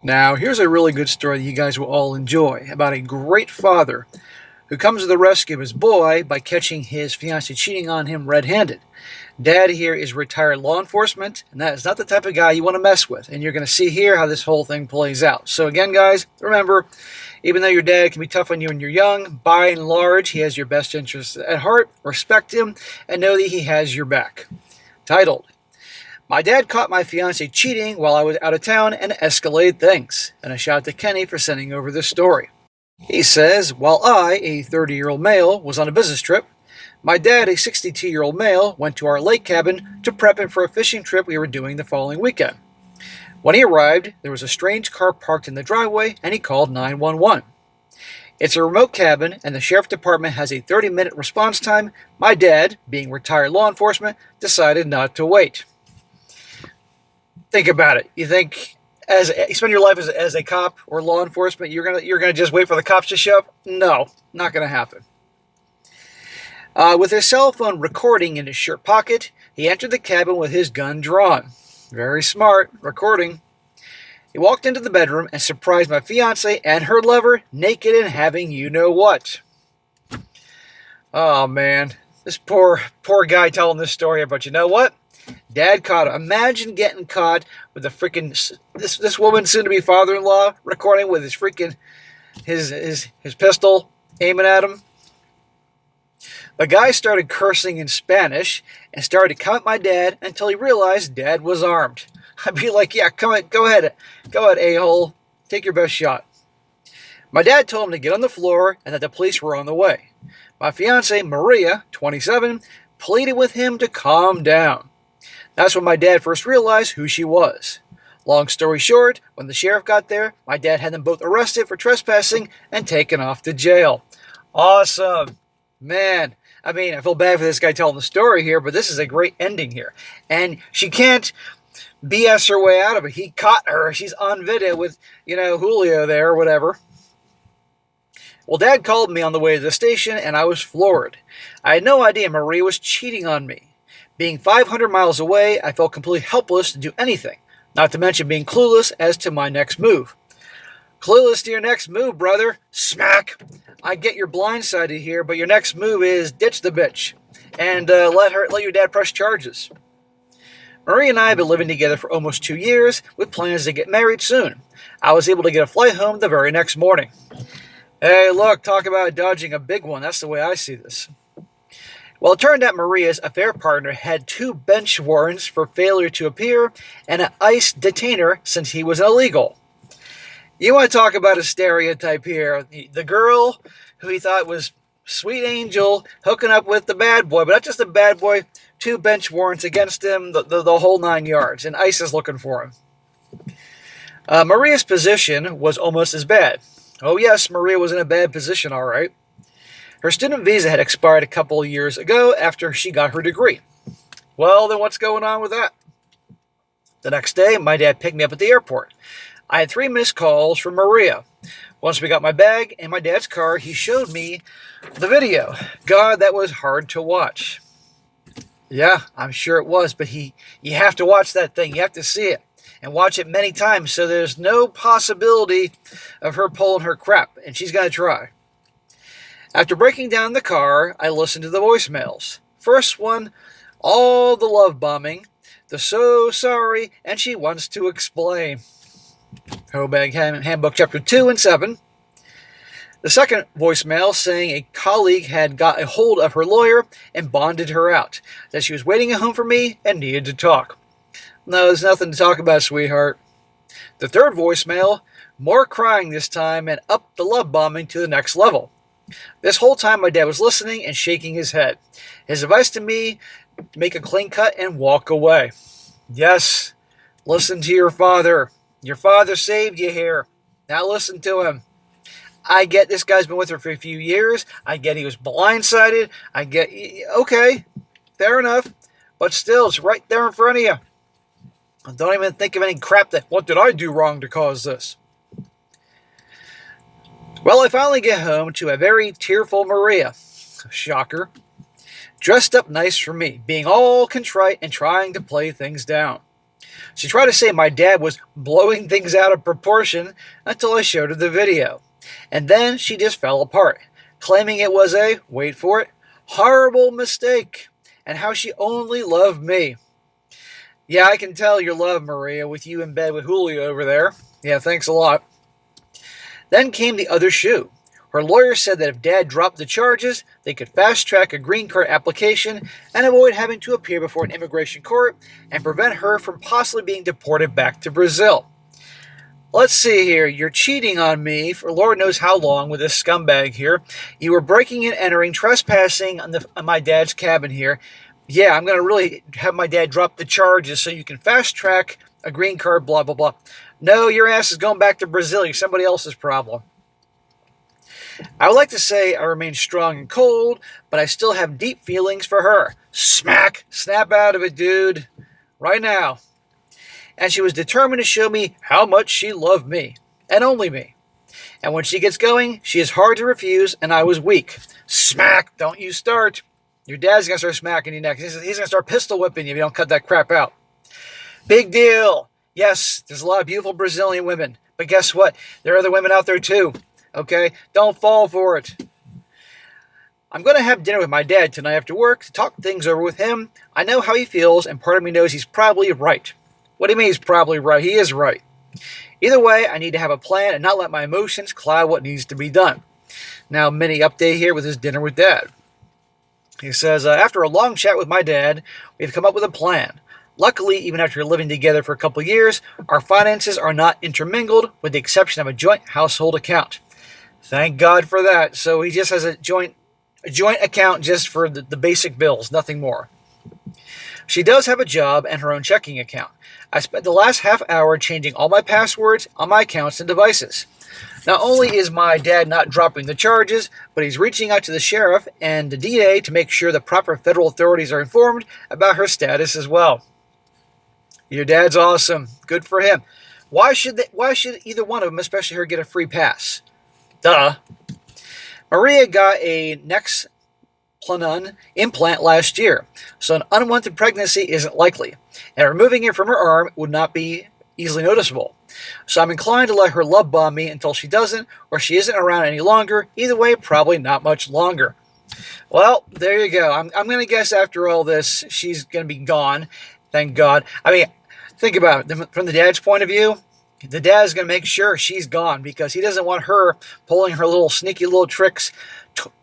Now, here's a really good story that you guys will all enjoy about a great father who comes to the rescue of his boy by catching his fiancée cheating on him red-handed. Dad here is retired law enforcement, and that is not the type of guy you want to mess with. And you're going to see here how this whole thing plays out. So again, guys, remember, even though your dad can be tough on you when you're young, by and large, he has your best interests at heart. Respect him, and know that he has your back. Titled, My Dad Caught My Fiancée Cheating While I Was Out of Town and Escalated Things. And a shout out to Kenny for sending over this story. He says, while I, a 30-year-old male, was on a business trip, my dad, a 62-year-old male, went to our lake cabin to prep him for a fishing trip we were doing the following weekend. When he arrived, there was a strange car parked in the driveway, and he called 911. It's a remote cabin, and the sheriff department has a 30-minute response time. My dad, being retired law enforcement, decided not to wait. Think about it. You think, as you spend your life as a cop or law enforcement, you're gonna just wait for the cops to show up? No, not gonna happen. With his cell phone recording in his shirt pocket, he entered the cabin with his gun drawn. Very smart, recording. He walked into the bedroom and surprised my fiancée and her lover naked and having you-know-what. Oh, man. This poor guy telling this story, but you know what? Dad caught him. Imagine getting caught with a freaking... This woman, soon-to-be father-in-law, recording with his freaking... His pistol, aiming at him. The guy started cursing in Spanish and started to come at my dad until he realized Dad was armed. I'd be like, yeah, go ahead, a-hole. Take your best shot. My dad told him to get on the floor and that the police were on the way. My fiancée, Maria, 27, pleaded with him to calm down. That's when my dad first realized who she was. Long story short, when the sheriff got there, my dad had them both arrested for trespassing and taken off to jail. Awesome. Man, I mean, I feel bad for this guy telling the story here, but this is a great ending here. And she can't BS her way out of it. He caught her. She's on video with, Julio there or whatever. Well, Dad called me on the way to the station, and I was floored. I had no idea Maria was cheating on me. Being 500 miles away, I felt completely helpless to do anything, not to mention being clueless as to my next move. Clueless to your next move, brother. Smack. I get you're blindsided here, but your next move is ditch the bitch and let your dad press charges. Marie and I have been living together for almost 2 years with plans to get married soon. I was able to get a flight home the very next morning. Hey, look, talk about dodging a big one. That's the way I see this. Well, it turned out Maria's affair partner had 2 bench warrants for failure to appear and an ICE detainer since he was illegal. You want to talk about a stereotype here. The girl who he thought was sweet angel hooking up with the bad boy, but not just the bad boy, 2 bench warrants against him, the whole 9 yards, and ICE is looking for him. Maria's position was almost as bad. Oh yes, Maria was in a bad position, all right. Her student visa had expired a couple of years ago after she got her degree. Well, then what's going on with that? The next day, my dad picked me up at the airport. I had 3 missed calls from Maria. Once we got my bag and my dad's car, he showed me the video. God, that was hard to watch. Yeah, I'm sure it was, but you have to watch that thing. You have to see it and watch it many times so there's no possibility of her pulling her crap, and she's going to try. After breaking down the car, I listened to the voicemails. First one, all the love bombing, the so sorry, and she wants to explain. Hobag Handbook Chapter 2 and 7. The second voicemail saying a colleague had got a hold of her lawyer and bonded her out, that she was waiting at home for me and needed to talk. No, there's nothing to talk about, sweetheart. The third voicemail, more crying this time and up the love bombing to the next level. This whole time my dad was listening and shaking his head. His advice to me, make a clean cut and walk away. Yes, listen to your father. Your father saved you here. Now listen to him. I get this guy's been with her for a few years. I get he was blindsided. I get, okay, fair enough. But still, it's right there in front of you. Don't even think of any crap that, what did I do wrong to cause this? Well, I finally get home to a very tearful Maria. Shocker. Dressed up nice for me, being all contrite and trying to play things down. She tried to say my dad was blowing things out of proportion until I showed her the video. And then she just fell apart, claiming it was a, wait for it, horrible mistake, and how she only loved me. Yeah, I can tell your love, Maria, with you in bed with Julio over there. Yeah, thanks a lot. Then came the other shoe. Her lawyer said that if Dad dropped the charges, they could fast-track a green card application and avoid having to appear before an immigration court and prevent her from possibly being deported back to Brazil. Let's see here. You're cheating on me for Lord knows how long with this scumbag here. You were breaking and entering, trespassing on my dad's cabin here. Yeah, I'm going to really have my dad drop the charges so you can fast-track a green card, blah, blah, blah. No, your ass is going back to Brazil. You're somebody else's problem. I would like to say I remain strong and cold, but I still have deep feelings for her. Smack! Snap out of it, dude. Right now. And she was determined to show me how much she loved me. And only me. And when she gets going, she is hard to refuse, and I was weak. Smack! Don't you start. Your dad's going to start smacking you next. He's going to start pistol whipping you if you don't cut that crap out. Big deal. Yes, there's a lot of beautiful Brazilian women. But guess what? There are other women out there too. Okay? Don't fall for it. I'm going to have dinner with my dad tonight after work to talk things over with him. I know how he feels, and part of me knows he's probably right. What do you mean he's probably right? He is right. Either way, I need to have a plan and not let my emotions cloud what needs to be done. Now, mini update here with his dinner with Dad. He says, after a long chat with my dad, we've come up with a plan. Luckily, even after living together for a couple of years, our finances are not intermingled with the exception of a joint household account. Thank God for that. So he just has a joint account just for the basic bills, nothing more. She does have a job and her own checking account. I spent the last half hour changing all my passwords on my accounts and devices. Not only is my dad not dropping the charges, but he's reaching out to the sheriff and the DA to make sure the proper federal authorities are informed about her status as well. Your dad's awesome. Good for him. Why should either one of them, especially her, get a free pass? Duh. Maria got a Nexplanon implant last year, so an unwanted pregnancy isn't likely, and removing it from her arm would not be easily noticeable. So I'm inclined to let her love bomb me until she doesn't, or she isn't around any longer. Either way, probably not much longer. Well, there you go. I'm going to guess after all this, she's going to be gone. Thank God. I mean, think about it. From the dad's point of view, the dad's going to make sure she's gone because he doesn't want her pulling her little sneaky little tricks,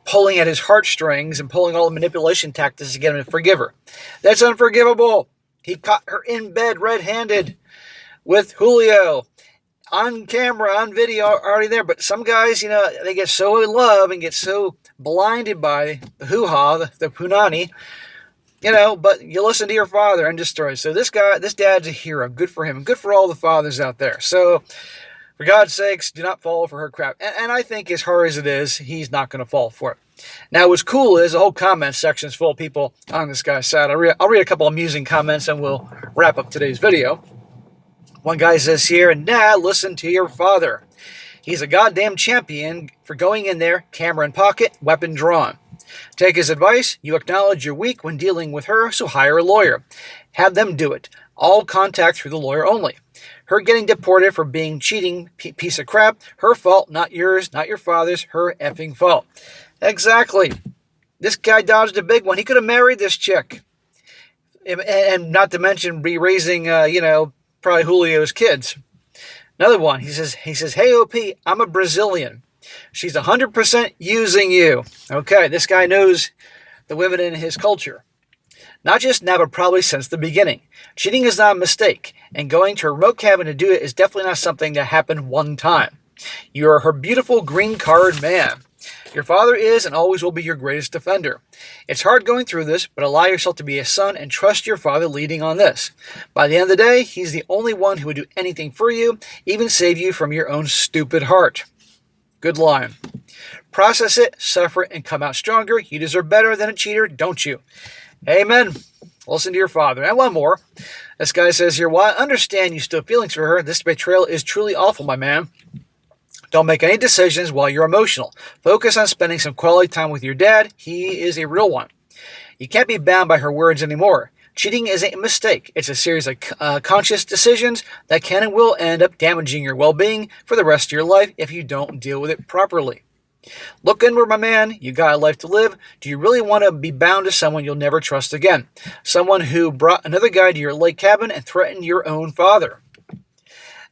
pulling at his heartstrings and pulling all the manipulation tactics to get him to forgive her. That's unforgivable. He caught her in bed red-handed with Julio on camera, on video, already there. But some guys, they get so in love and get so blinded by the hoo-ha, the punani, but you listen to your father and destroy. So this dad's a hero. Good for him. Good for all the fathers out there. So for God's sakes, do not fall for her crap. And I think as hard as it is, he's not going to fall for it. Now, what's cool is the whole comment section is full of people on this guy's side. I'll read a couple amusing comments and we'll wrap up today's video. One guy says here, "Nah, listen to your father. He's a goddamn champion for going in there, camera in pocket, weapon drawn. Take his advice. You acknowledge you're weak when dealing with her, so hire a lawyer. Have them do it. All contact through the lawyer only. Her getting deported for being cheating piece of crap. Her fault, not yours, not your father's. Her effing fault." Exactly. This guy dodged a big one. He could have married this chick. And not to mention be raising, probably Julio's kids. Another one. He says, "Hey, OP, I'm a Brazilian. She's 100% using you." Okay, this guy knows the women in his culture. Not just now, but probably since the beginning. Cheating is not a mistake, and going to a remote cabin to do it is definitely not something that happened one time. You are her beautiful green card man. Your father is and always will be your greatest defender. It's hard going through this, but allow yourself to be a son and trust your father leading on this. By the end of the day, he's the only one who would do anything for you, even save you from your own stupid heart. Good line. Process it, suffer it, and come out stronger. You deserve better than a cheater, don't you? Amen. Listen to your father. And one more. This guy says here, "While I understand you still have feelings for her, this betrayal is truly awful, my man. Don't make any decisions while you're emotional. Focus on spending some quality time with your dad. He is a real one. You can't be bound by her words anymore. Cheating isn't a mistake. It's a series of conscious decisions that can and will end up damaging your well-being for the rest of your life if you don't deal with it properly. Look inward, my man. You got a life to live. Do you really want to be bound to someone you'll never trust again? Someone who brought another guy to your lake cabin and threatened your own father.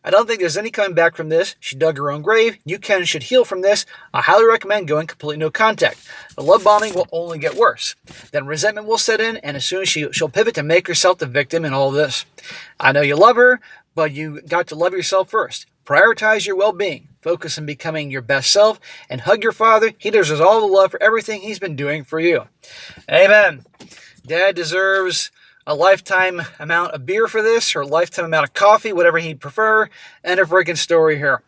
I don't think there's any coming back from this. She dug her own grave. You can should heal from this. I highly recommend going completely no contact. The love bombing will only get worse. Then resentment will set in, and as soon as she'll pivot to make herself the victim in all this. I know you love her, but you got to love yourself first. Prioritize your well-being. Focus on becoming your best self, and hug your father. He deserves all the love for everything he's been doing for you. Amen. Dad deserves a lifetime amount of beer for this, or a lifetime amount of coffee, whatever he'd prefer. End of freaking story here.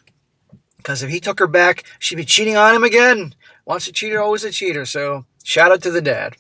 Because if he took her back, she'd be cheating on him again. Once a cheater, always a cheater. So shout out to the dad.